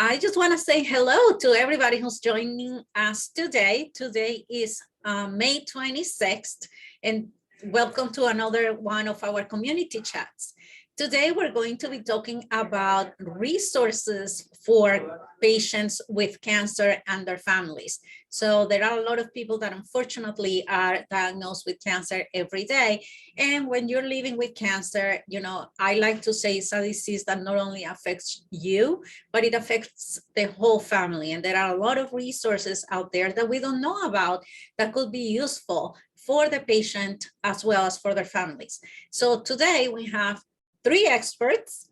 I just want to say hello to everybody who's joining us today. Today is May 26th, and welcome to another one of our community chats. Today, we're going to be talking about resources for patients with cancer and their families. So there are a lot of people that unfortunately are diagnosed with cancer every day. And when you're living with cancer, you know, I like to say it's a disease that not only affects you, but it affects the whole family. And there are a lot of resources out there that we don't know about that could be useful for the patient as well as for their families. So today we have three experts,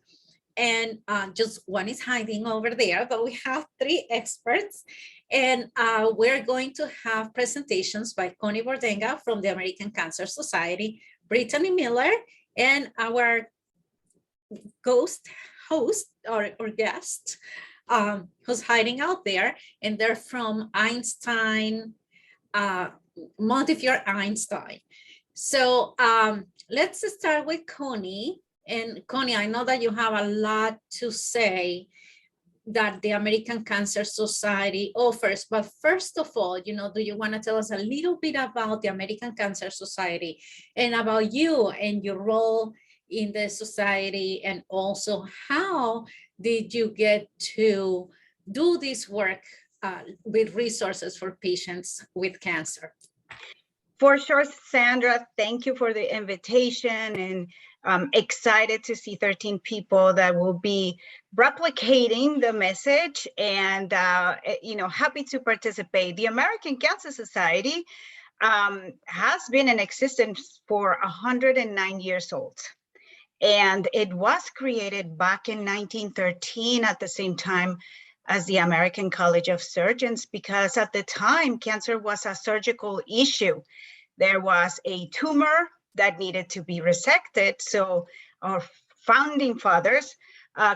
and just one is hiding over there, but we have three experts, and we're going to have presentations by Connie Bordenga from the American Cancer Society, Brittany Miller, and our host or guest who's hiding out there, and they're from Einstein, Montefiore Einstein. So let's start with Connie. And Connie, I know that you have a lot to say that the American Cancer Society offers, but first of all, you know, do you want to tell us a little bit about the American Cancer Society and about you and your role in the society, and also how did you get to do this work with resources for patients with cancer? For sure, Sandra, thank you for the invitation, and I'm excited to see 13 people that will be replicating the message, and you know, happy to participate. The American Cancer Society has been in existence for 109 years old, and it was created back in 1913 at the same time as the American College of Surgeons, because at the time, cancer was a surgical issue. There was a tumor that needed to be resected. So our founding fathers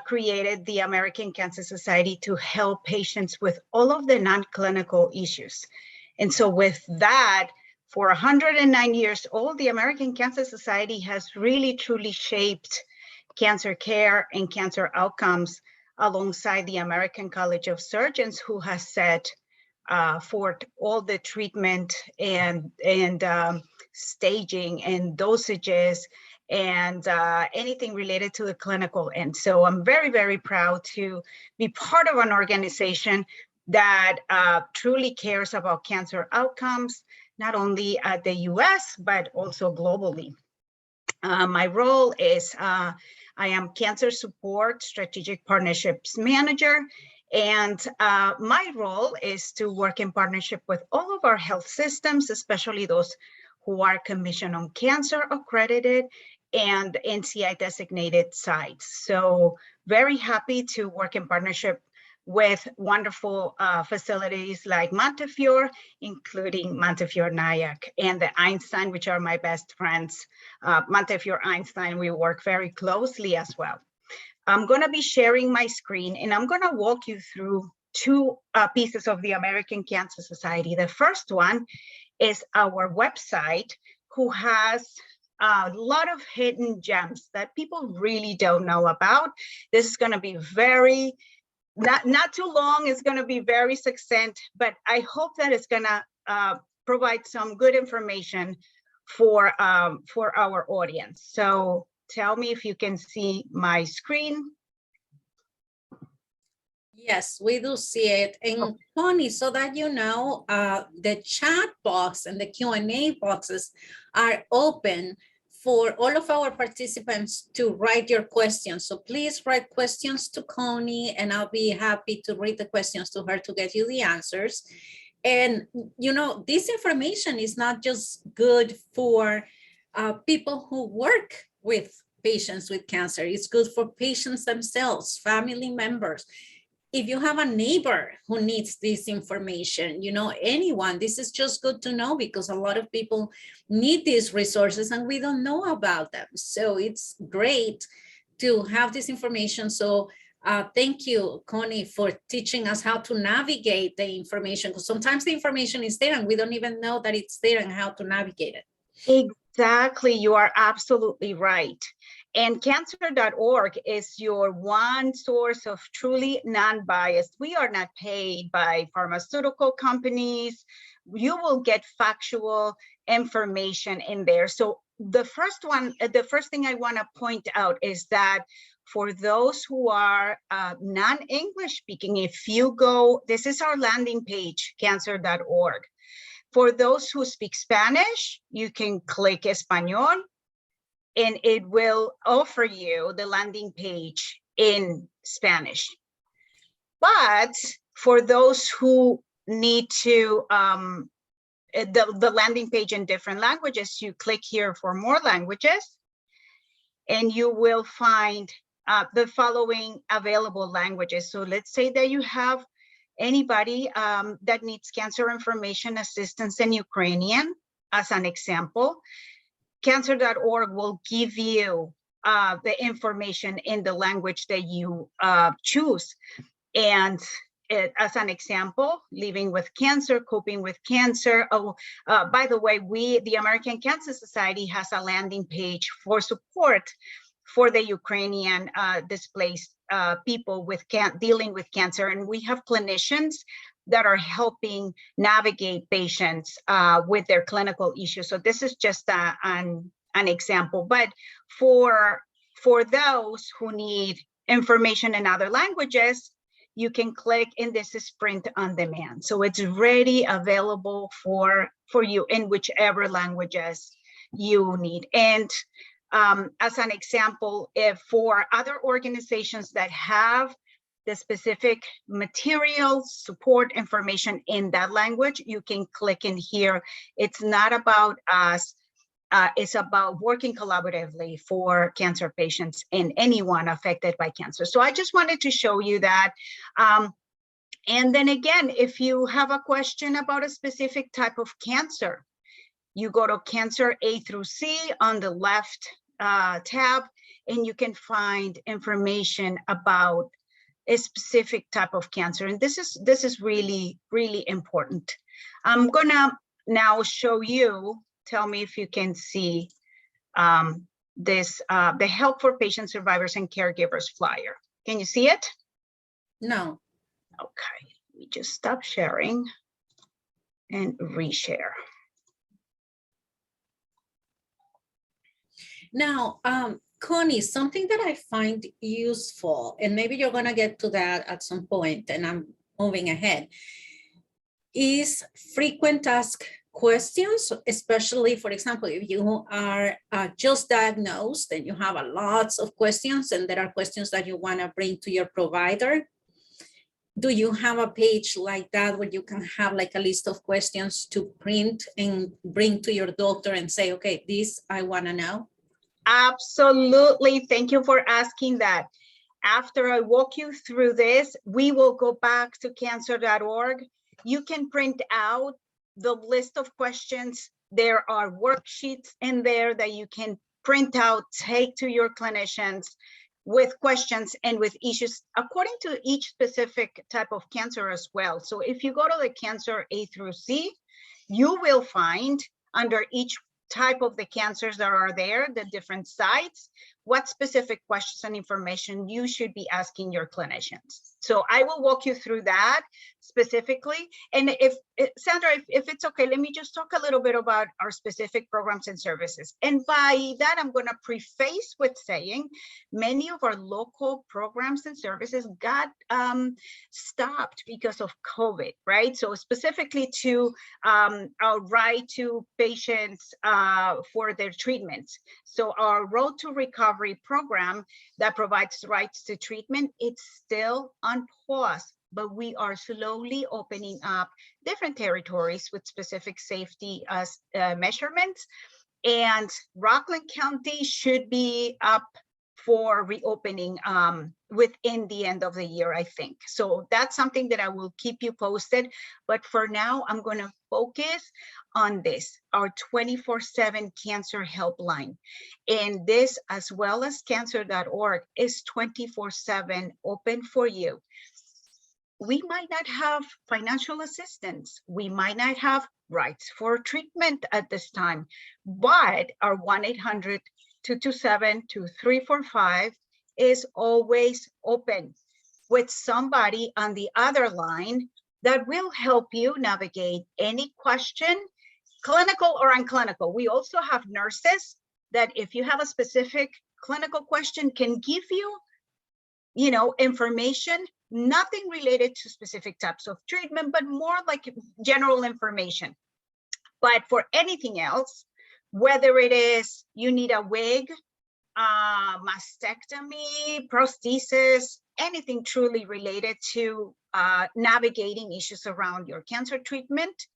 created the American Cancer Society to help patients with all of the non-clinical issues. And so with that, for 109 years old, the American Cancer Society has really truly shaped cancer care and cancer outcomes alongside the American College of Surgeons, who has set for all the treatment and staging and dosages and anything related to the clinical end. So I'm very, very proud to be part of an organization that truly cares about cancer outcomes, not only at the US, but also globally. My role is I am Cancer Support Strategic Partnerships Manager, and my role is to work in partnership with all of our health systems, especially those who are Commission on Cancer accredited and NCI designated sites. So very happy to work in partnership with wonderful facilities like Montefiore, including Montefiore Nyack and the Einstein, which are my best friends. Montefiore Einstein, we work very closely as well. I'm gonna be sharing my screen, and I'm gonna walk you through two pieces of the American Cancer Society. The first one is our website, who has a lot of hidden gems that people really don't know about. This is gonna be very, not too long, it's gonna be very succinct, but I hope that it's gonna provide some good information for our audience. So tell me if you can see my screen. Yes, we do see it. And Connie, so that you know, the chat box and the Q&A boxes are open for all of our participants to write your questions. So please write questions to Connie, and I'll be happy to read the questions to her to get you the answers. And, you know, this information is not just good for people who work with patients with cancer. It's good for patients themselves, family members. If you have a neighbor who needs this information, you know, anyone, this is just good to know, because a lot of people need these resources and we don't know about them. So it's great to have this information. So thank you, Connie, for teaching us how to navigate the information, because sometimes the information is there and we don't even know that it's there and how to navigate it. Exactly, you are absolutely right. And Cancer.org is your one source of truly non-biased. We are not paid by pharmaceutical companies. You will get factual information in there. So the first thing I want to point out is that for those who are non-English speaking, if you go, this is our landing page, Cancer.org. For those who speak Spanish, you can click Español, and it will offer you the landing page in Spanish. But for those who need to, the landing page in different languages, you click here for more languages, and you will find the following available languages. So let's say that you have anybody that needs cancer information assistance in Ukrainian, as an example. Cancer.org will give you the information in the language that you choose. And as an example, living with cancer, coping with cancer. Oh, by the way, the American Cancer Society has a landing page for support for the Ukrainian displaced people with dealing with cancer. And we have clinicians that are helping navigate patients with their clinical issues. So this is just an example. But for those who need information in other languages, you can click, and this is print on demand. So it's ready, available for you in whichever languages you need. And as an example, if for other organizations that have the specific materials, support information in that language, you can click in here. It's not about us, it's about working collaboratively for cancer patients and anyone affected by cancer. So I just wanted to show you that. And then again, if you have a question about a specific type of cancer, you go to Cancer A through C on the left tab, and you can find information about a specific type of cancer. And this is really, really important. I'm gonna now show you, tell me if you can see this, the Help for Patient Survivors and Caregivers flyer. Can you see it? No. Okay, let me just stop sharing and reshare. Now, Connie, something that I find useful, and maybe you're going to get to that at some point, and I'm moving ahead, is frequent ask questions, especially, for example, if you are just diagnosed and you have lots of questions, and there are questions that you want to bring to your provider. Do you have a page like that where you can have like a list of questions to print and bring to your doctor and say, okay, this I want to know? Absolutely. Thank you for asking that. After I walk you through this, we will go back to cancer.org. You can print out the list of questions. There are worksheets in there that you can print out, take to your clinicians with questions and with issues according to each specific type of cancer as well. So if you go to the Cancer A through C, you will find under each type of the cancers that are there, the different sites, what specific questions and information you should be asking your clinicians. So I will walk you through that specifically. And if Sandra, if it's okay, let me just talk a little bit about our specific programs and services. And by that, I'm going to preface with saying many of our local programs and services got stopped because of COVID, right? So specifically to our right to patients for their treatments. So our Road to Recovery program that provides rights to treatment, it's still on pause, but we are slowly opening up different territories with specific safety measurements. And Rockland County should be up for reopening within the end of the year, I think. So that's something that I will keep you posted. But for now, I'm going to focus on this, our 24/7 cancer helpline. And this, as well as cancer.org, is 24/7 open for you. We might not have financial assistance. We might not have rights for treatment at this time, but our 1-800 227-2345 is always open with somebody on the other line that will help you navigate any question, clinical or unclinical. We also have nurses that if you have a specific clinical question can give you, information, nothing related to specific types of treatment, but more like general information. But for anything else, whether it is you need a wig, mastectomy, prosthesis, anything truly related to navigating issues around your cancer treatment,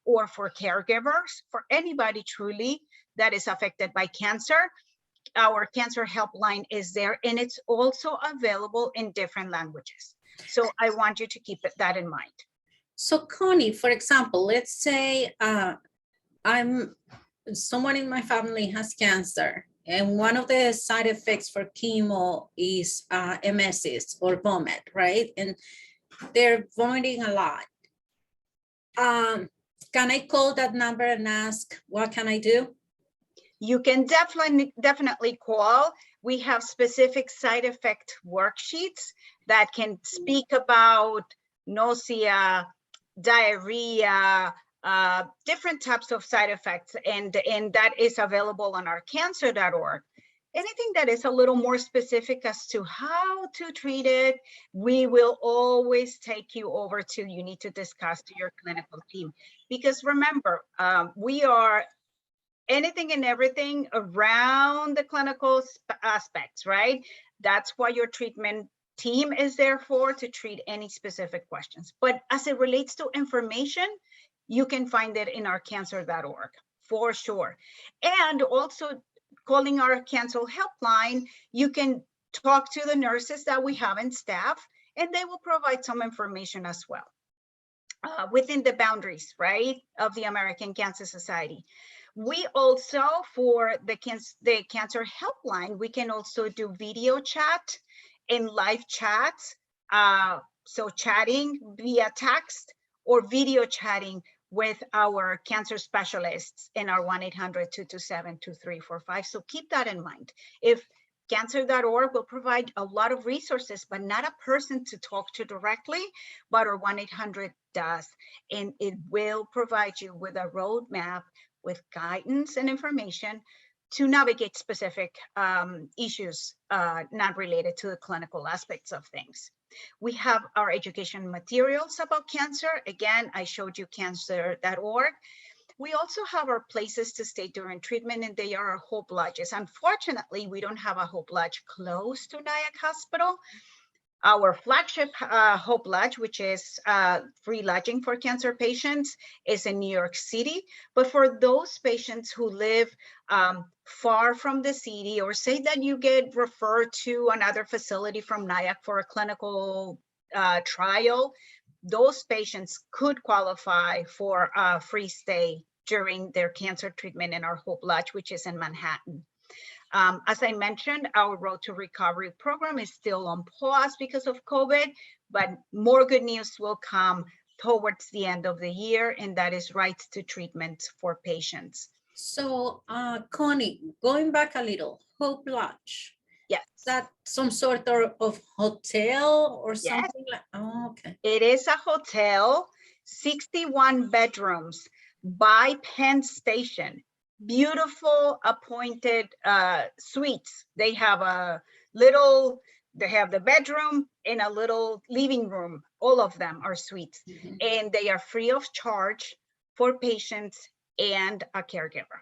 or for caregivers, for anybody truly that is affected by cancer, our cancer helpline is there, and it's also available in different languages. So I want you to keep that in mind. So Connie, for example, let's say someone in my family has cancer, and one of the side effects for chemo is emesis or vomit, right? And they're vomiting a lot. Can I call that number and ask, what can I do? You can definitely call. We have specific side effect worksheets that can speak about nausea, diarrhea, different types of side effects, and that is available on our cancer.org. Anything that is a little more specific as to how to treat it, we will always take you over to, you need to discuss to your clinical team. Because remember, we are anything and everything around the clinical aspects, right? That's why your treatment team is there for, to treat any specific questions. But as it relates to information, you can find it in our cancer.org for sure. And also calling our cancer helpline, you can talk to the nurses that we have in staff, and they will provide some information as well within the boundaries, right, of the American Cancer Society. We also, for the cancer helpline, we can also do video chat and live chats. So chatting via text or video chatting with our cancer specialists in our 1-800-227-2345. So keep that in mind. If cancer.org will provide a lot of resources, but not a person to talk to directly, but our 1-800 does. And it will provide you with a roadmap with guidance and information to navigate specific issues not related to the clinical aspects of things. We have our education materials about cancer. Again, I showed you cancer.org. We also have our places to stay during treatment, and they are our Hope Lodges. Unfortunately, we don't have a Hope Lodge close to Nyack Hospital. Our flagship Hope Lodge, which is free lodging for cancer patients, is in New York City. But for those patients who live far from the city, or say that you get referred to another facility from Nyack for a clinical trial, those patients could qualify for a free stay during their cancer treatment in our Hope Lodge, which is in Manhattan. As I mentioned, our Road to Recovery program is still on pause because of COVID, but more good news will come towards the end of the year, and that is rights to treatment for patients. So, Connie, going back a little, Hope Lodge. Yes. Is that some sort of hotel or something? Yes. Like? Oh, okay. It is a hotel, 61 bedrooms by Penn Station. Beautiful appointed suites. They have they have the bedroom and a little living room. All of them are suites, and they are free of charge for patients and a caregiver.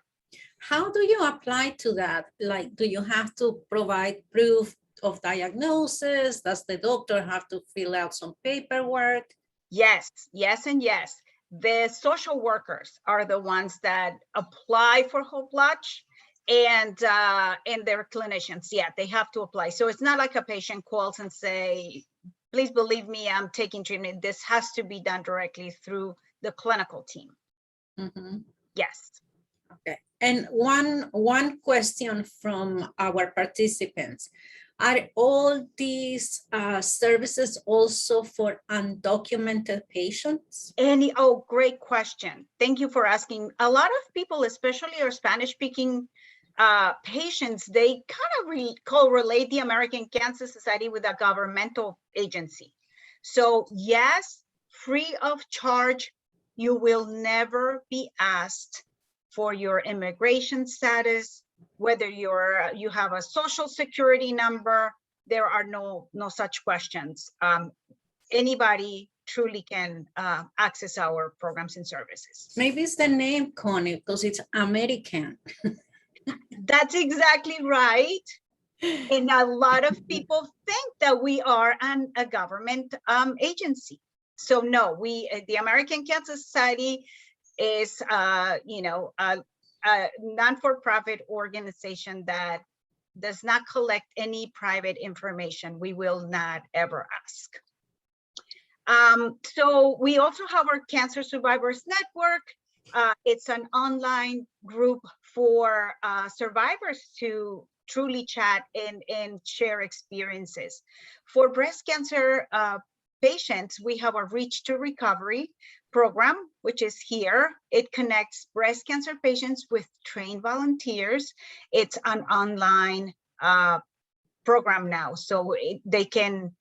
How do you apply to that? Like, do you have to provide proof of diagnosis? Does the doctor have to fill out some paperwork? Yes, yes, and yes. The social workers are the ones that apply for Hope Lodge, and their clinicians, yeah, they have to apply. So it's not like a patient calls and say, please believe me, I'm taking treatment. This has to be done directly through the clinical team. Yes. Okay. And one question from our participants. Are all these services also for undocumented patients? Oh, great question. Thank you for asking. A lot of people, especially our Spanish-speaking patients, they kind of correlate the American Cancer Society with a governmental agency. So yes, free of charge, you will never be asked for your immigration status, whether you have a social security number. There are no such questions. Anybody truly can access our programs and services. Maybe it's the name, Connie, because it's American. That's exactly right. And a lot of people think that we are a government agency. So no, the American Cancer Society is, you know, a non-for-profit organization that does not collect any private information. We will not ever ask. So we also have our Cancer Survivors Network. It's an online group for survivors to truly chat and share experiences. For breast cancer patients, we have a Reach to Recovery program, which is here. It connects breast cancer patients with trained volunteers. It's an online program now, so they can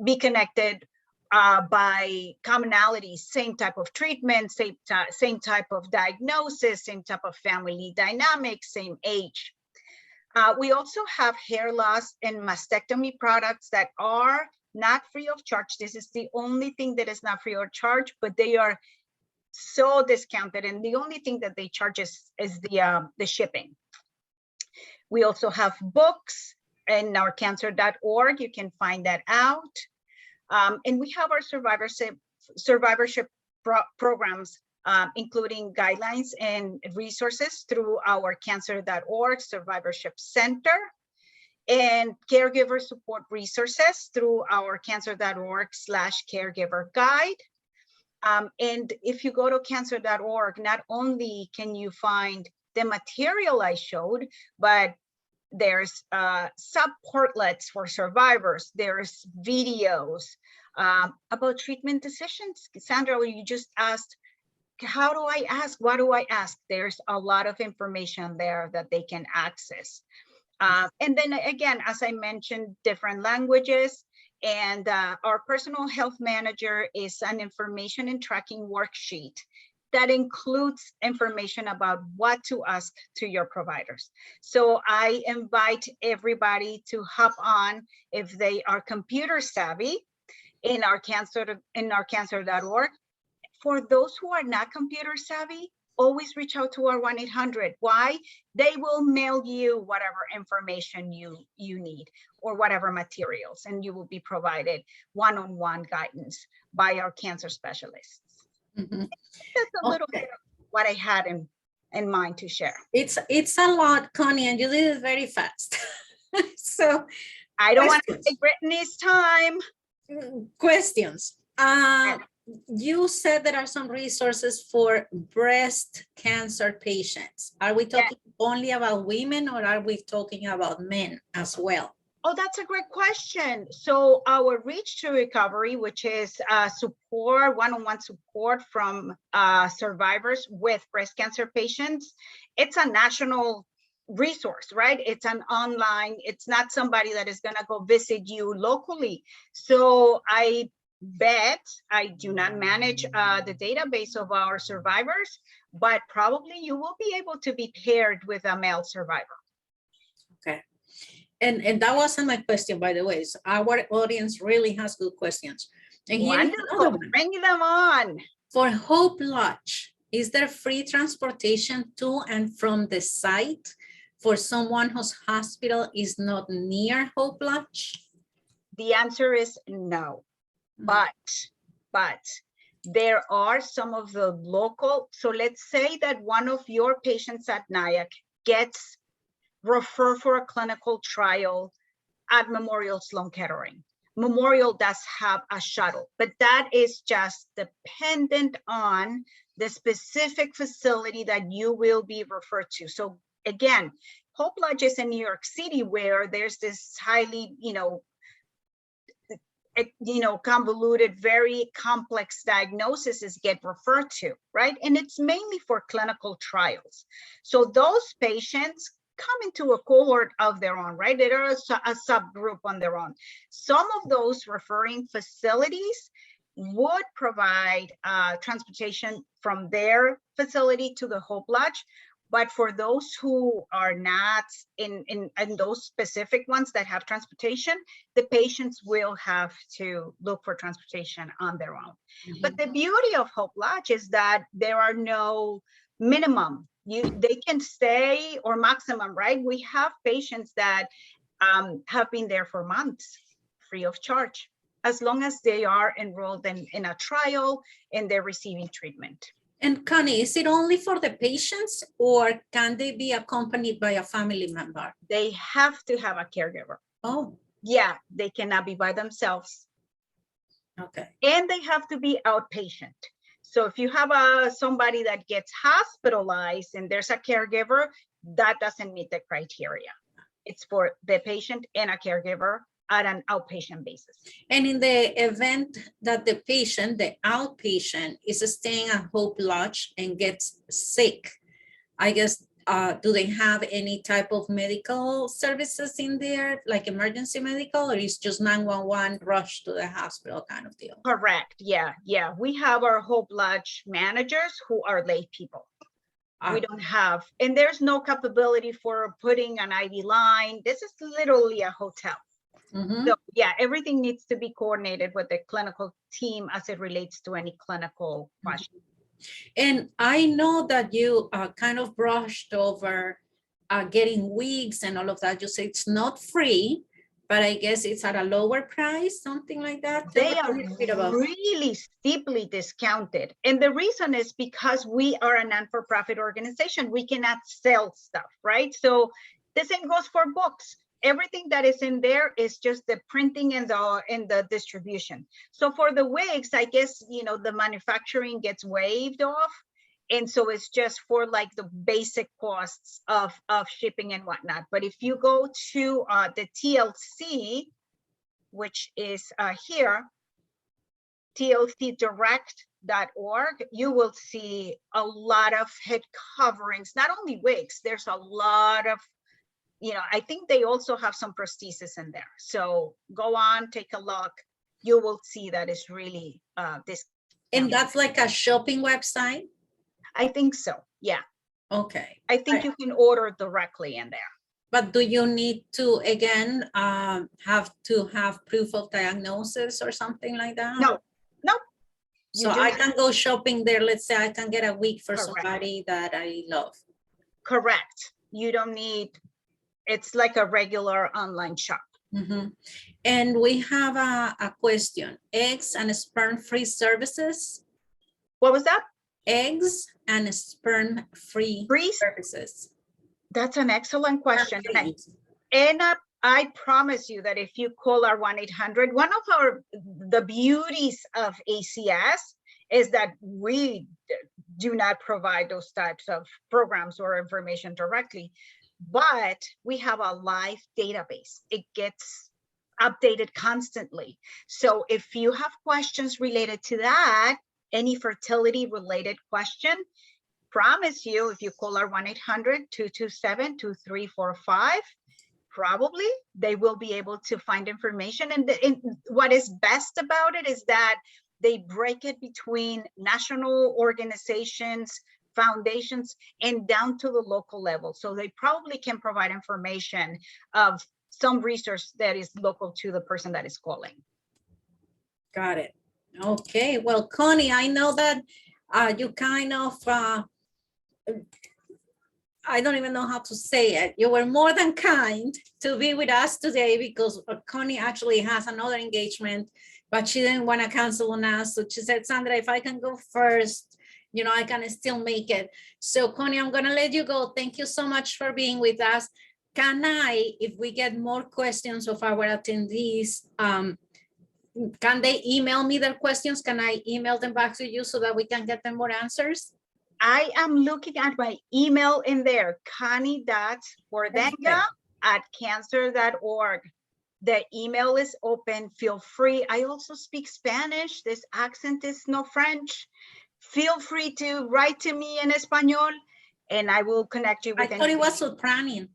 be connected by commonalities, same type of treatment, same type of diagnosis, same type of family dynamics, same age. We also have hair loss and mastectomy products that are not free of charge. This is the only thing that is not free of charge, but they are so discounted, and the only thing that they charge is the shipping. We also have books in our cancer.org. You can find that out. And we have our survivorship programs, including guidelines and resources through our cancer.org survivorship center, and caregiver support resources through our cancer.org/caregiver guide. And if you go to cancer.org, not only can you find the material I showed, but there's sub-portlets for survivors. There's videos about treatment decisions. Sandra, you just asked, how do I ask? What do I ask? There's a lot of information there that they can access. And then again, as I mentioned, different languages. And our personal health manager is an information and tracking worksheet that includes information about what to ask to your providers. So I invite everybody to hop on if they are computer savvy in our cancer.org. For those who are not computer savvy, always reach out to our 1-800. Why? They will mail you whatever information you need or whatever materials, and you will be provided one-on-one guidance by our cancer specialists. Mm-hmm. That's a little bit of what I had in mind to share. It's a lot, Connie, and you did it very fast. So I don't want to take Brittany's time. Questions. You said there are some resources for breast cancer patients. Are we talking only about women, or are we talking about men as well? Oh, that's a great question. So our Reach to Recovery, which is support, one-on-one support from survivors with breast cancer patients, it's a national resource, right? It's an online, it's not somebody that is gonna go visit you locally. So I bet I do not manage the database of our survivors, but probably you will be able to be paired with a male survivor. Okay. And that wasn't my question, by the way. So our audience really has good questions. And wonderful, bring them on. For Hope Lodge, is there free transportation to and from the site for someone whose hospital is not near Hope Lodge? The answer is no, but there are some of the local, so let's say that one of your patients at NIAC gets refer for a clinical trial at Memorial Sloan Kettering. Memorial does have a shuttle, but that is just dependent on the specific facility that you will be referred to. So again, Hope Lodge is in New York City, where there's this highly, convoluted, very complex diagnoses get referred to, right? And it's mainly for clinical trials. So those patients come into a cohort of their own, right? They are a subgroup on their own. Some of those referring facilities would provide transportation from their facility to the Hope Lodge. But for those who are not in those specific ones that have transportation, the patients will have to look for transportation on their own. Mm-hmm. But the beauty of Hope Lodge is that there are no minimum. They can stay or maximum, right? We have patients that have been there for months free of charge, as long as they are enrolled in a trial and they're receiving treatment. And Connie, is it only for the patients or can they be accompanied by a family member? They have to have a caregiver. Oh. Yeah, they cannot be by themselves. Okay. And they have to be outpatient. So if you have somebody that gets hospitalized and there's a caregiver, that doesn't meet the criteria. It's for the patient and a caregiver at an outpatient basis. And in the event that the patient, the outpatient, is staying at Hope Lodge and gets sick, I guess, do they have any type of medical services in there, like emergency medical, or is just 911 rush to the hospital kind of deal? Correct. Yeah. We have our Hope Lodge managers who are lay people. We don't have, and there's no capability for putting an IV line. This is literally a hotel. Mm-hmm. So yeah, everything needs to be coordinated with the clinical team as it relates to any clinical question. And I know that you kind of brushed over getting wigs and all of that. You say it's not free, but I guess it's at a lower price, something like that. They are really steeply discounted. And the reason is because we are a non-for-profit organization. We cannot sell stuff, right? So the same goes for books. Everything that is in there is just the printing and the distribution. So for the wigs, I guess, the manufacturing gets waived off. And so it's just for like the basic costs of shipping and whatnot. But if you go to the TLC, which is here, TLC Direct.org, you will see a lot of head coverings, not only wigs, there's a lot of, I think they also have some prosthesis in there. So go on, take a look. You will see that it's really this. And that's like a shopping website? I think so, yeah. Okay. I think you can order directly in there. But do you need to, again, have to have proof of diagnosis or something like that? No. So I can go shopping there. Let's say I can get a wig for somebody that I love. Correct. You don't need, it's like a regular online shop. Mm-hmm. And we have a question. Eggs and sperm-free services? What was that? Eggs and sperm-free services. That's an excellent question. And I promise you that if you call our 1-800, one of the beauties of ACS is that we do not provide those types of programs or information directly, but we have a live database. It gets updated constantly. So if you have questions related to that, any fertility related question, promise you, if you call our 1-800-227-2345, probably they will be able to find information. And what is best about it is that they break it between national organizations, foundations, and down to the local level. So they probably can provide information of some resource that is local to the person that is calling. Got it. Okay. Well, Connie, I know that you kind of, I don't even know how to say it. You were more than kind to be with us today because Connie actually has another engagement, but she didn't want to cancel on us. So she said, Sandra, if I can go first, I can still make it. So Connie, I'm going to let you go. Thank you so much for being with us. Can I, if we get more questions of our attendees, can they email me their questions? Can I email them back to you so that we can get them more answers? I am looking at my email in there, connie.ordenga@cancer.org. The email is open. Feel free. I also speak Spanish. This accent is no French. Feel free to write to me in Espanol, and I will connect you I with thought it was Ukrainian.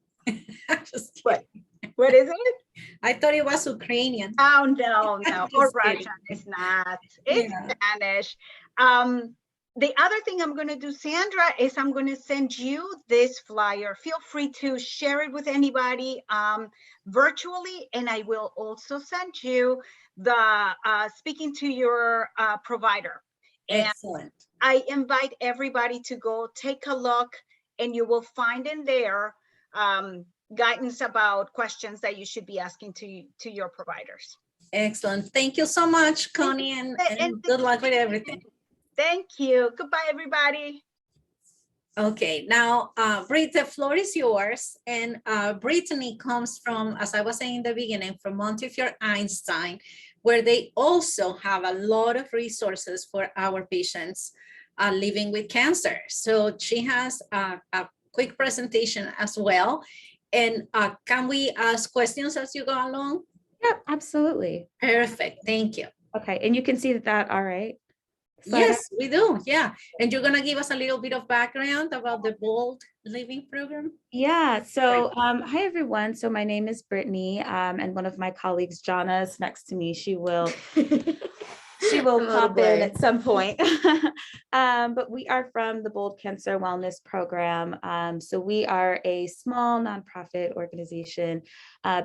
Just What? kidding. What is it? I thought it was Ukrainian. Oh, no, no, or Just kidding. Russian. It's not. It's Yeah. Spanish. The other thing I'm going to do, Sandra, is I'm going to send you this flyer. Feel free to share it with anybody virtually, and I will also send you the speaking to your provider. And Excellent. I invite everybody to go take a look, and you will find in there guidance about questions that you should be asking to your providers. Excellent. Thank you so much, Connie, and good luck with everything. Thank you. Goodbye, everybody. Okay, now, Britt, the floor is yours. And Brittany comes from, as I was saying in the beginning, from Montefiore Einstein, where they also have a lot of resources for our patients living with cancer. So she has a quick presentation as well. And can we ask questions as you go along? Yep, absolutely. Perfect, thank you. Okay, and you can see that all right? Yes, we do, yeah. And you're gonna give us a little bit of background about the Bold Living Program? Yeah, so hi everyone. So my name is Brittany, and one of my colleagues, Jana, is next to me. She will pop in at some point. But we are from the Bold Cancer Wellness Program. So we are a small nonprofit organization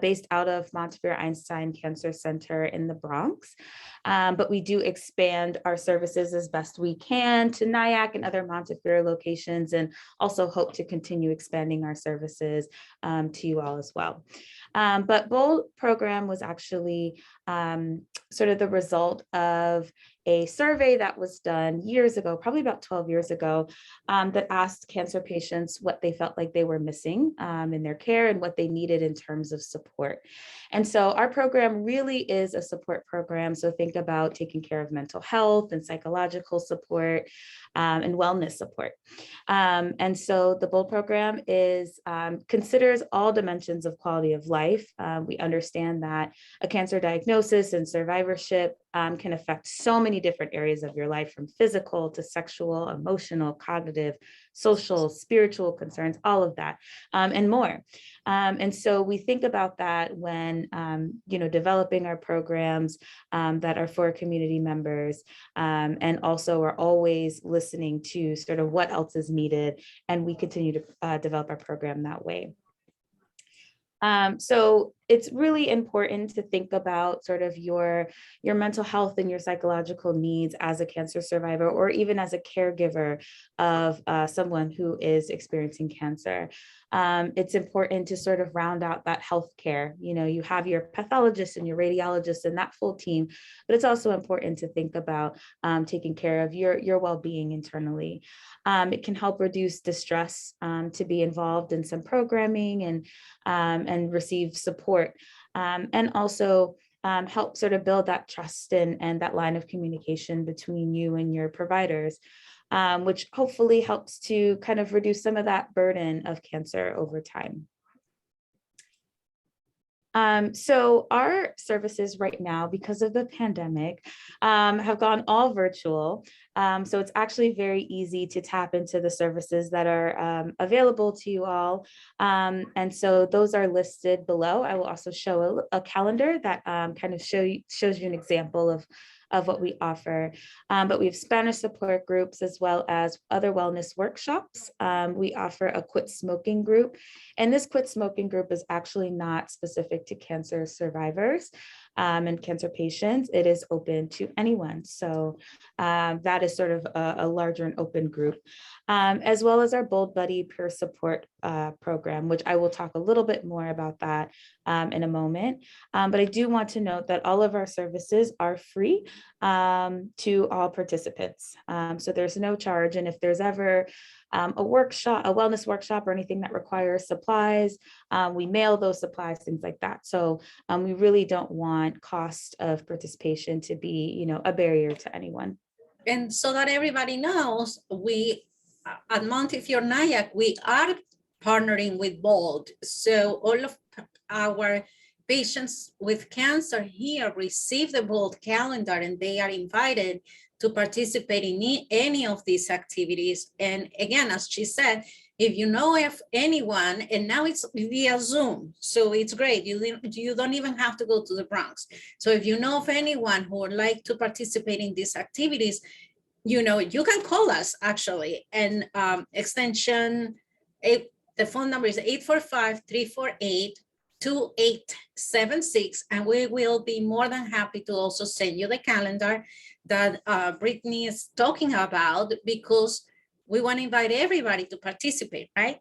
based out of Montefiore Einstein Cancer Center in the Bronx. But we do expand our services as best we can to Nyack and other Montefiore locations, and also hope to continue expanding our services to you all as well. But Bold program was actually sort of the result of a survey that was done years ago, probably about 12 years ago, that asked cancer patients what they felt like they were missing in their care and what they needed in terms of support. And so our program really is a support program. So think about taking care of mental health and psychological support and wellness support. And so the Bold program is considers all dimensions of quality of life. We understand that a cancer diagnosis and survivorship can affect so many different areas of your life, from physical to sexual, emotional, cognitive, social, spiritual concerns, all of that, and more. And so we think about that when, developing our programs that are for community members, and also are always listening to sort of what else is needed, and we continue to develop our program that way. So it's really important to think about sort of your mental health and your psychological needs as a cancer survivor, or even as a caregiver of someone who is experiencing cancer. It's important to sort of round out that healthcare. You have your pathologist and your radiologist and that full team, but it's also important to think about taking care of your well-being internally. It can help reduce distress to be involved in some programming and receive support, and also help sort of build that trust and that line of communication between you and your providers, which hopefully helps to kind of reduce some of that burden of cancer over time. So our services right now, because of the pandemic, have gone all virtual. So it's actually very easy to tap into the services that are available to you all. And so those are listed below. I will also show a calendar that kind of shows you an example of what we offer. But we have Spanish support groups as well as other wellness workshops. We offer a quit smoking group, and this quit smoking group is actually not specific to cancer survivors and cancer patients. It is open to anyone. So that is sort of a larger and open group, as well as our Bold Buddy peer support program, which I will talk a little bit more about that in a moment. But I do want to note that all of our services are free to all participants. So there's no charge. And if there's ever a workshop, a wellness workshop, or anything that requires supplies, we mail those supplies, things like that. So we really don't want cost of participation to be, a barrier to anyone. And so that everybody knows, we at Montefiore Nyack, we are partnering with Bold. So all of our patients with cancer here receive the Bold calendar and they are invited to participate in any of these activities. And again, as she said, if you know of anyone, and now it's via Zoom, so it's great. You don't even have to go to the Bronx. So if you know of anyone who would like to participate in these activities, you know, you can call us actually, and extension, the phone number is 845-348-2876, and we will be more than happy to also send you the calendar that Brittany is talking about, because we want to invite everybody to participate, right?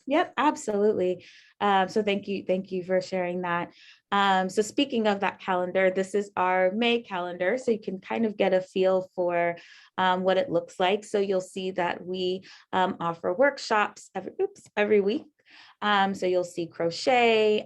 Yep, absolutely. So thank you for sharing that. So speaking of that calendar, this is our May calendar, so you can kind of get a feel for what it looks like. So you'll see that we offer workshops every week. So you'll see crochet,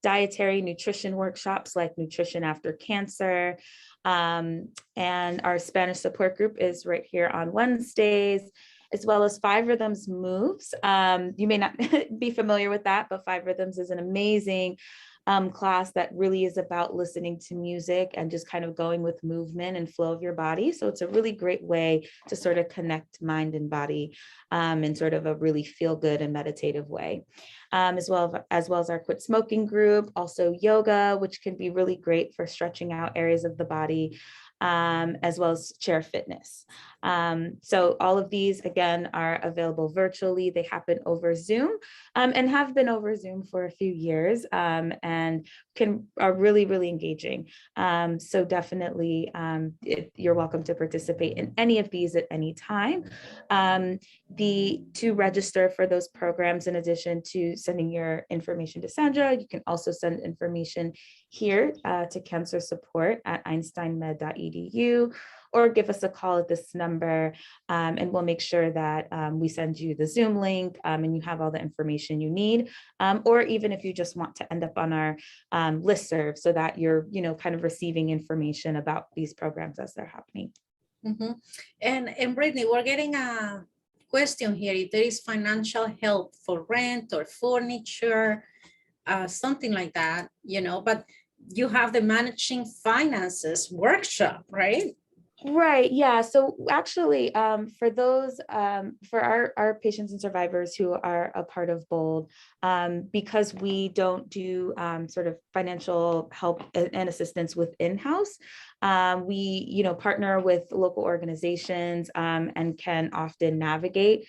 dietary nutrition workshops like nutrition after cancer. And our Spanish support group is right here on Wednesdays, as well as 5 Rhythms Moves. You may not be familiar with that, but 5 Rhythms is an amazing class that really is about listening to music and just kind of going with movement and flow of your body. So it's a really great way to sort of connect mind and body in sort of a really feel good and meditative way. As well as our quit smoking group, also yoga, which can be really great for stretching out areas of the body, as well as chair fitness. So all of these, again, are available virtually. They happen over Zoom and have been over Zoom for a few years, and are really, really engaging. So definitely you're welcome to participate in any of these at any time. To register for those programs, in addition to sending your information to Sandra, you can also send information here to cancer support at einsteinmed.edu, or give us a call at this number, and we'll make sure that we send you the Zoom link and you have all the information you need. Or even if you just want to end up on our listserv, so that you're, kind of receiving information about these programs as they're happening. Mm-hmm. And Brittany, we're getting a question here. If there is financial help for rent or furniture, something like that, but you have the managing finances workshop, right? Right. Yeah. So actually, for those, for our patients and survivors who are a part of BOLD, because we don't do sort of financial help and assistance with in-house, we, partner with local organizations and can often navigate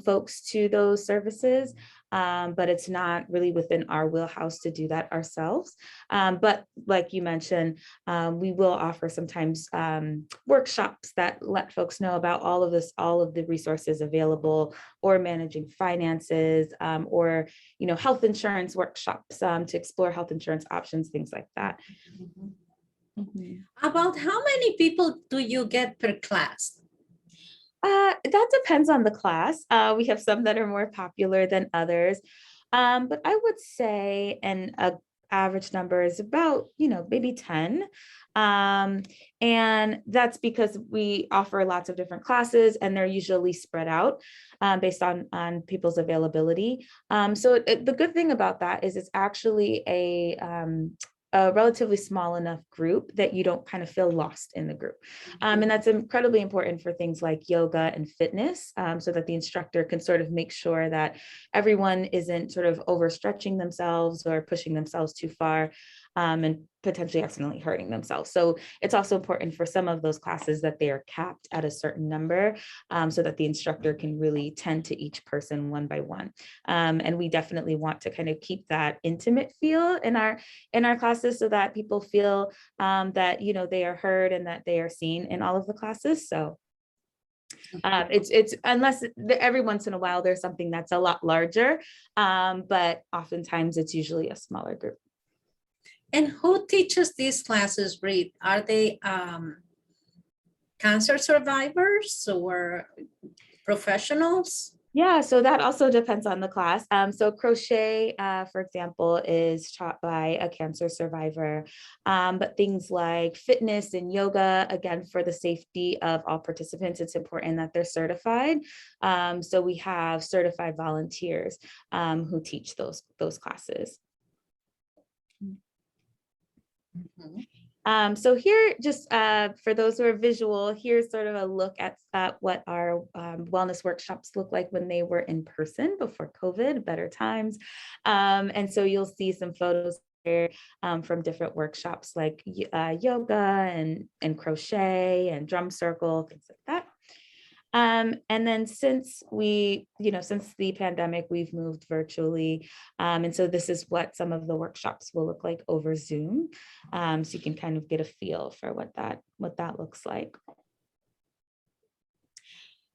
folks to those services. But it's not really within our wheelhouse to do that ourselves. But like you mentioned, we will offer sometimes workshops that let folks know about all of the resources available, or managing finances, or health insurance workshops to explore health insurance options, things like that. Mm-hmm. Mm-hmm. About how many people do you get per class? That depends on the class. We have some that are more popular than others, but I would say an average number is about, maybe 10. And that's because we offer lots of different classes, and they're usually spread out based on people's availability. So the good thing about that is it's actually a relatively small enough group that you don't kind of feel lost in the group. And that's incredibly important for things like yoga and fitness, so that the instructor can sort of make sure that everyone isn't sort of overstretching themselves or pushing themselves too far, and potentially accidentally hurting themselves. So it's also important for some of those classes that they are capped at a certain number, so that the instructor can really tend to each person one by one. And we definitely want to kind of keep that intimate feel in our classes, so that people feel that they are heard and that they are seen in all of the classes. So it's unless every once in a while there's something that's a lot larger, but oftentimes it's usually a smaller group. And who teaches these classes, Britt? Are they cancer survivors or professionals? Yeah, so that also depends on the class. So crochet, for example, is taught by a cancer survivor, but things like fitness and yoga, again, for the safety of all participants, it's important that they're certified. So we have certified volunteers who teach those classes. Mhm. So here, just for those who are visual, here's sort of a look at what our wellness workshops look like when they were in person before COVID, better times. And so you'll see some photos here from different workshops like yoga and crochet and drum circle, things like that. And then since since the pandemic, we've moved virtually. And so this is what some of the workshops will look like over Zoom. So you can kind of get a feel for what that looks like.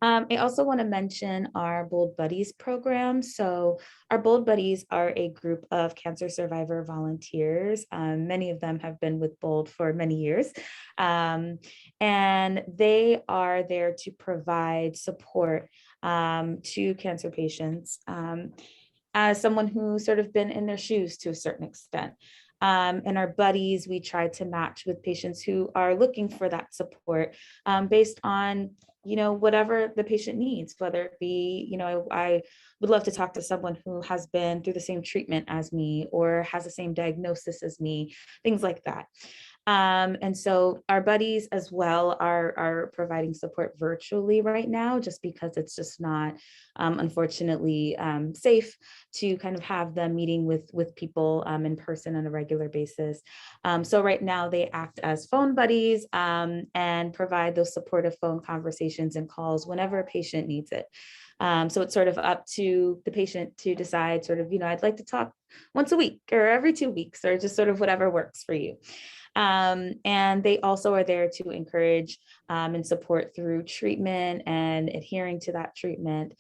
I also want to mention our Bold Buddies program. So our Bold Buddies are a group of cancer survivor volunteers. Many of them have been with Bold for many years. And they are there to provide support to cancer patients as someone who's sort of been in their shoes to a certain extent. And our buddies, we try to match with patients who are looking for that support based on whatever the patient needs, whether it be, I would love to talk to someone who has been through the same treatment as me or has the same diagnosis as me, things like that. And so our buddies as well are providing support virtually right now, just because it's just not, unfortunately, safe to kind of have them meeting with people in person on a regular basis. So right now they act as phone buddies and provide those supportive phone conversations and calls whenever a patient needs it. So it's sort of up to the patient to decide sort of, I'd like to talk once a week or every 2 weeks or just sort of whatever works for you. And they also are there to encourage and support through treatment and adhering to that treatment.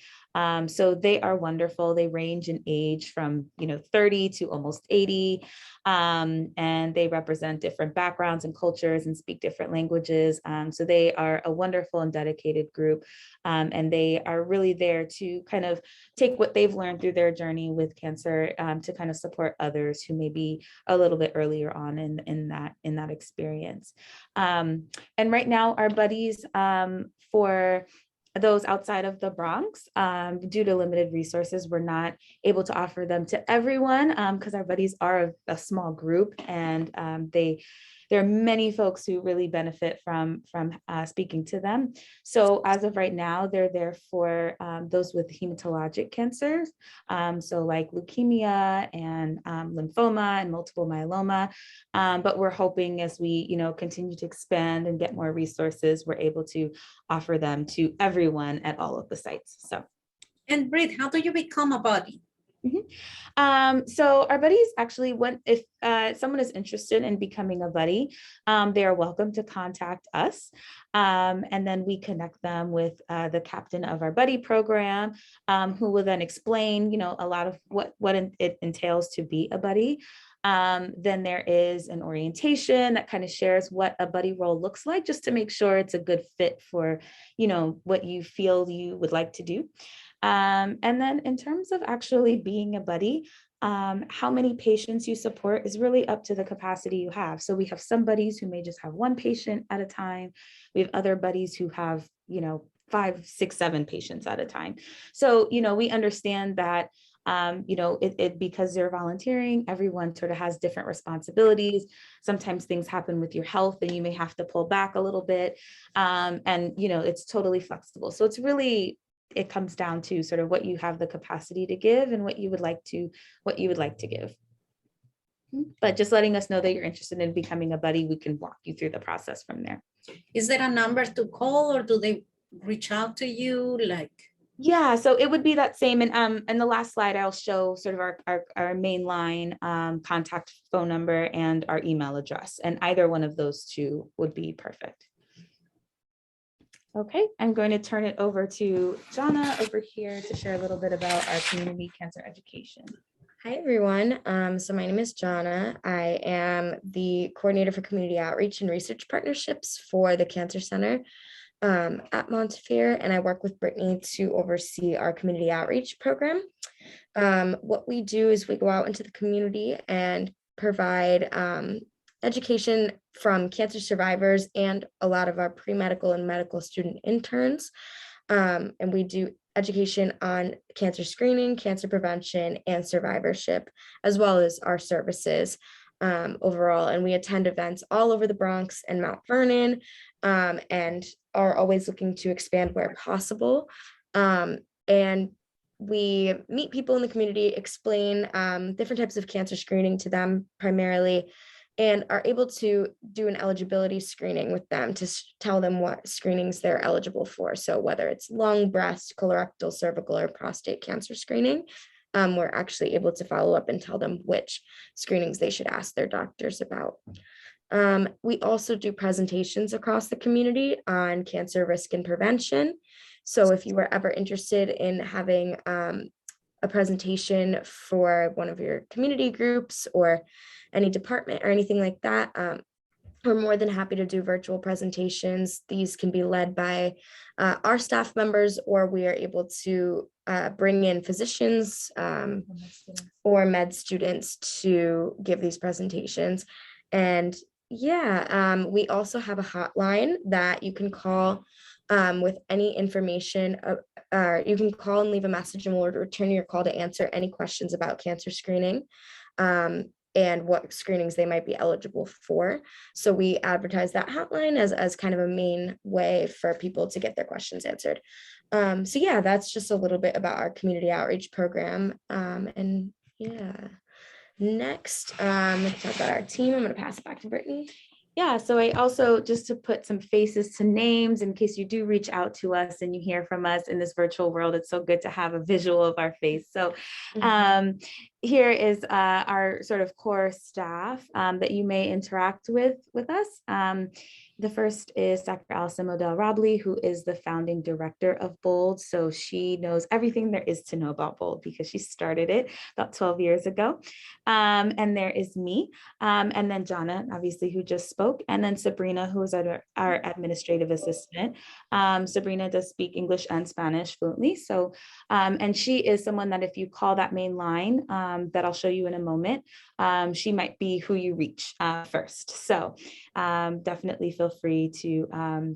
So they are wonderful. They range in age from 30 to almost 80, and they represent different backgrounds and cultures and speak different languages. So they are a wonderful and dedicated group, and they are really there to kind of take what they've learned through their journey with cancer to kind of support others who may be a little bit earlier on in that experience. And right now, our buddies for those outside of the Bronx, due to limited resources, we're not able to offer them to everyone because our buddies are a small group, and there are many folks who really benefit from speaking to them. So as of right now, they're there for those with hematologic cancers, so like leukemia and lymphoma and multiple myeloma. But we're hoping as we continue to expand and get more resources, we're able to offer them to everyone at all of the sites. So. And Britt, how do you become a buddy? So our buddies actually, if someone is interested in becoming a buddy, they are welcome to contact us. And then we connect them with the captain of our buddy program, who will then explain, a lot of what it entails to be a buddy. Then there is an orientation that kind of shares what a buddy role looks like, just to make sure it's a good fit for, what you feel you would like to do. And then in terms of actually being a buddy, how many patients you support is really up to the capacity you have. So we have some buddies who may just have one patient at a time. We have other buddies who have, 5, 6, 7 patients at a time. So, we understand that because they're volunteering, everyone sort of has different responsibilities. Sometimes things happen with your health and you may have to pull back a little bit. And, it's totally flexible. So it comes down to sort of what you have the capacity to give and what you would like to give. But just letting us know that you're interested in becoming a buddy, we can walk you through the process from there. Is there a number to call, or do they reach out to you? Yeah, so it would be that same. And in the last slide, I'll show sort of our main line contact phone number and our email address. And either one of those two would be perfect. Okay, I'm going to turn it over to Jana over here to share a little bit about our community cancer education. Hi, everyone. So my name is Jana. I am the coordinator for community outreach and research partnerships for the Cancer Center at Montefiore, and I work with Brittany to oversee our community outreach program. What we do is we go out into the community and provide education from cancer survivors and a lot of our pre-medical and medical student interns. And we do education on cancer screening, cancer prevention, and survivorship, as well as our services. overall. And we attend events all over the Bronx and Mount Vernon, and are always looking to expand where possible. And we meet people in the community, explain different types of cancer screening to them primarily, and are able to do an eligibility screening with them to tell them what screenings they're eligible for. So whether it's lung, breast, colorectal, cervical, or prostate cancer screening, we're actually able to follow up and tell them which screenings they should ask their doctors about. We also do presentations across the community on cancer risk and prevention. So if you were ever interested in having a presentation for one of your community groups or any department or anything like that, we're more than happy to do virtual presentations. These can be led by our staff members, or we are able to bring in physicians or med students to give these presentations. And yeah, we also have a hotline that you can call with any information. You can call and leave a message, and we'll return your call to answer any questions about cancer screening and what screenings they might be eligible for. So we advertise that hotline as kind of a main way for people to get their questions answered. So yeah, that's just a little bit about our community outreach program. And yeah, next, let's talk about our team. I'm going to pass it back to Brittany. Yeah, so I also, just to put some faces to names in case you do reach out to us and you hear from us in this virtual world, it's so good to have a visual of our face. So here is our sort of core staff that you may interact with us. The first is Dr. Allison Modell Robley, who is the founding director of BOLD. So she knows everything there is to know about BOLD because she started it about 12 years ago. And there is me, and then Jana, obviously, who just spoke, and then Sabrina, who is our administrative assistant. Sabrina does speak English and Spanish fluently. So, and she is someone that if you call that main line that I'll show you in a moment, she might be who you reach first. So definitely feel free to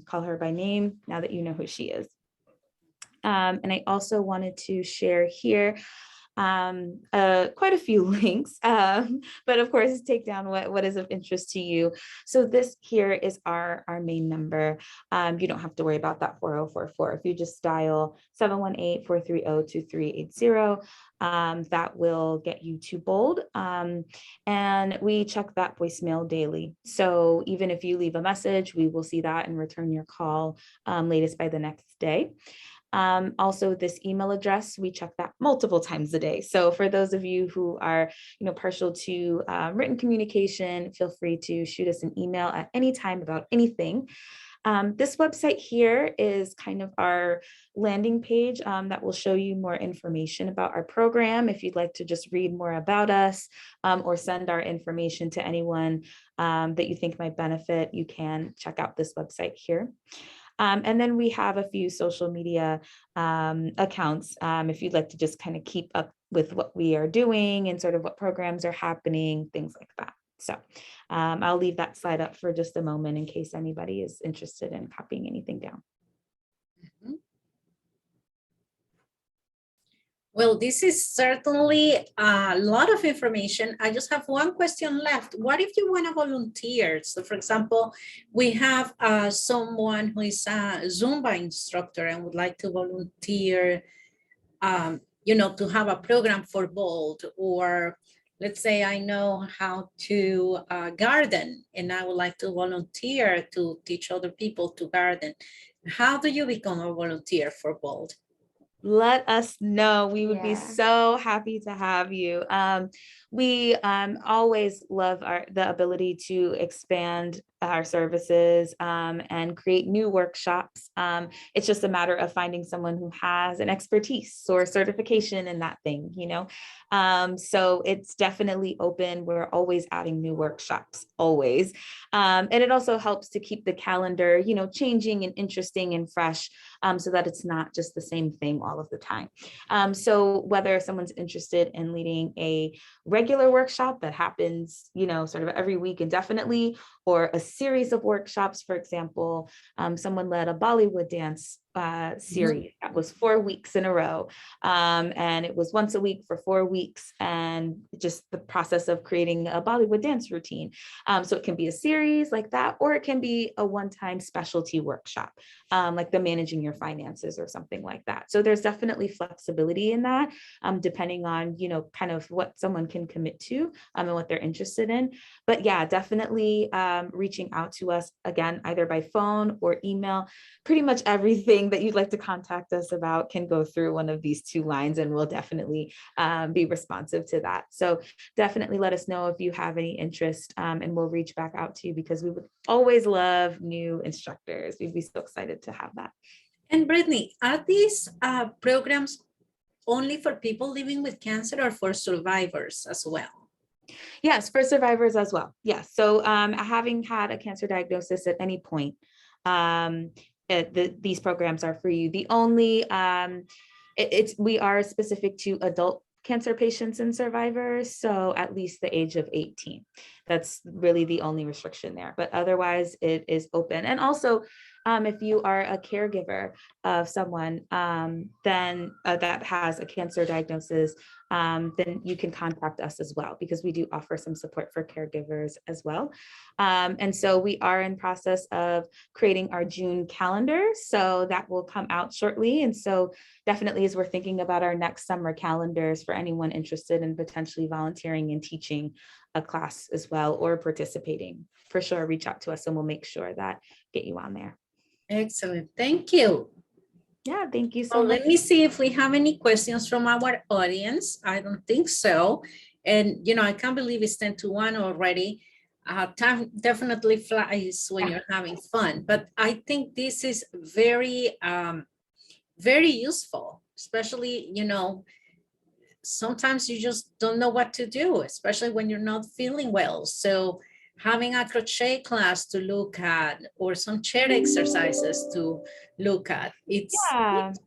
call her by name now that you know who she is. And I also wanted to share here quite a few links, but of course take down what is of interest to you. So this here is our main number. You don't have to worry about that 4044. If you just dial 718-430-2380, that will get you to BOLD. And we check that voicemail daily. So even if you leave a message, we will see that and return your call latest by the next day. Also, this email address, we check that multiple times a day. So for those of you who are, partial to written communication, feel free to shoot us an email at any time about anything. This website here is kind of our landing page that will show you more information about our program. If you'd like to just read more about us or send our information to anyone that you think might benefit, you can check out this website here. And then we have a few social media accounts if you'd like to just kind of keep up with what we are doing and sort of what programs are happening, things like that. So I'll leave that slide up for just a moment in case anybody is interested in copying anything down. Well, this is certainly a lot of information. I just have one question left. What if you want to volunteer? So for example, we have someone who is a Zumba instructor and would like to volunteer, to have a program for BOLD, or let's say I know how to garden and I would like to volunteer to teach other people to garden. How do you become a volunteer for BOLD? Let us know. We would be so happy to have you. We always love the ability to expand our services and create new workshops. It's just a matter of finding someone who has an expertise or certification in that thing, so it's definitely open. We're always adding new workshops, always. And it also helps to keep the calendar, changing and interesting and fresh so that it's not just the same thing all of the time. So whether someone's interested in leading a regular workshop that happens, sort of every week indefinitely, or a series of workshops. For example, someone led a Bollywood dance series that was 4 weeks in a row. And it was once a week for 4 weeks, and just the process of creating a Bollywood dance routine. So it can be a series like that, or it can be a one-time specialty workshop, like the managing your finances or something like that. So there's definitely flexibility in that, depending on, you know, kind of what someone can commit to and what they're interested in. But yeah, definitely reaching out to us again, either by phone or email. Pretty much everything that you'd like to contact us about can go through one of these 2 lines, and we'll definitely be responsive to that. So definitely let us know if you have any interest, and we'll reach back out to you, because we would always love new instructors. We'd be so excited to have that. And Brittany, are these programs only for people living with cancer or for survivors as well? Yes, for survivors as well. Yes. So having had a cancer diagnosis at any point, these programs are for you. The only, we are specific to adult cancer patients and survivors, so at least the age of 18. That's really the only restriction there, but otherwise it is open. And also, if you are a caregiver of someone then that has a cancer diagnosis, then you can contact us as well, because we do offer some support for caregivers as well. And so we are in process of creating our June calendar, so that will come out shortly. And so definitely, as we're thinking about our next summer calendars, for anyone interested in potentially volunteering and teaching a class as well, or participating, for sure, reach out to us and we'll make sure that get you on there. Excellent. Thank you. Yeah, thank you so So much. let me see if we have any questions from our audience. I don't think so. And, you know, I can't believe it's 10 to 1 already. Time definitely flies when you're having fun, but I think this is very, very useful, especially, you know, sometimes you just don't know what to do, especially when you're not feeling well. So having a crochet class to look at, or some chair exercises to look at, it's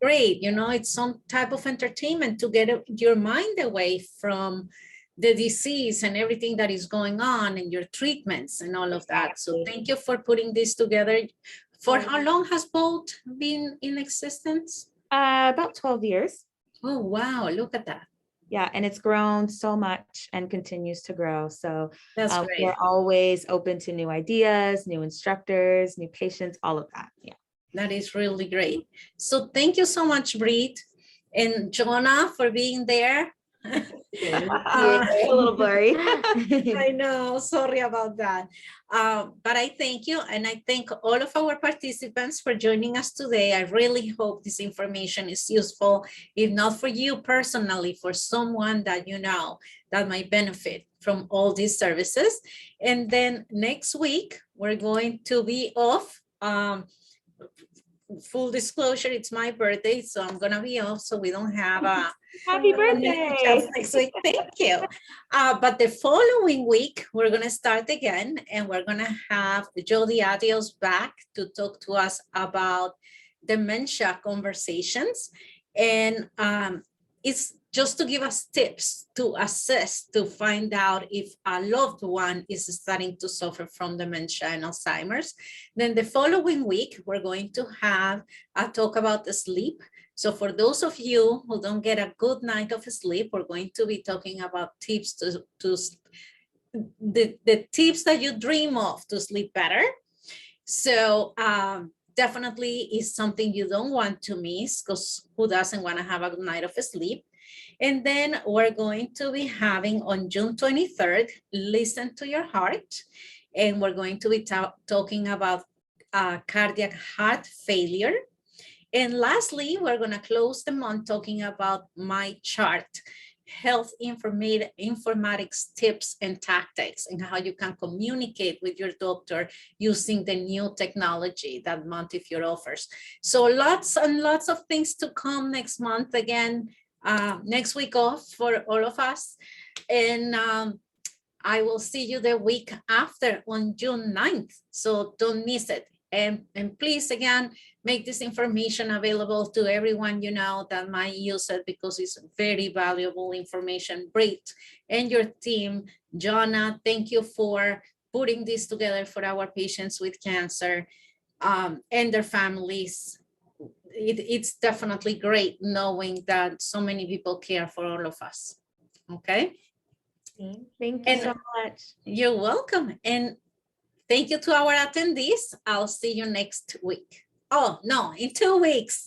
great. You know, it's some type of entertainment to get your mind away from the disease and everything that is going on, and your treatments and all of that. So thank you for putting this together. For how long has Bolt been in existence? About 12 years. Oh, wow. Look at that. Yeah, and it's grown so much and continues to grow. So that's great. We're always open to new ideas, new instructors, new patients, all of that. Yeah, that is really great. So thank you so much, Britt and Jonah, for being there. A little blurry. I know, sorry about that. But I thank you, and I thank all of our participants for joining us today. I really hope this information is useful, if not for you personally, for someone that you know that might benefit from all these services. And then next week, we're going to be off. Full disclosure, it's my birthday, so I'm gonna be off, so we don't have a happy birthday next week. Thank you. But the following week, we're gonna start again, and we're gonna have Jody Adios back to talk to us about dementia conversations. And it's just to give us tips to assess, to find out if a loved one is starting to suffer from dementia and Alzheimer's. Then the following week, we're going to have a talk about the sleep. So for those of you who don't get a good night of sleep, we're going to be talking about tips to the tips that you dream of to sleep better. So definitely is something you don't want to miss, because who doesn't want to have a good night of sleep? And then we're going to be having on June 23rd, Listen to Your Heart. And we're going to be talking about cardiac heart failure. And lastly, we're going to close the month talking about My Chart, health informatics tips and tactics, and how you can communicate with your doctor using the new technology that Montefiore offers. So lots and lots of things to come next month. Again, next week off for all of us. And I will see you the week after on June 9th. So don't miss it. And please, again, make this information available to everyone you know that might use it, because it's very valuable information. Great. And your team, Jonna, thank you for putting this together for our patients with cancer and their families. It's definitely great knowing that so many people care for all of us. Okay. Thank you so much. You're welcome. And thank you to our attendees. I'll see you next week. Oh, no, in 2 weeks.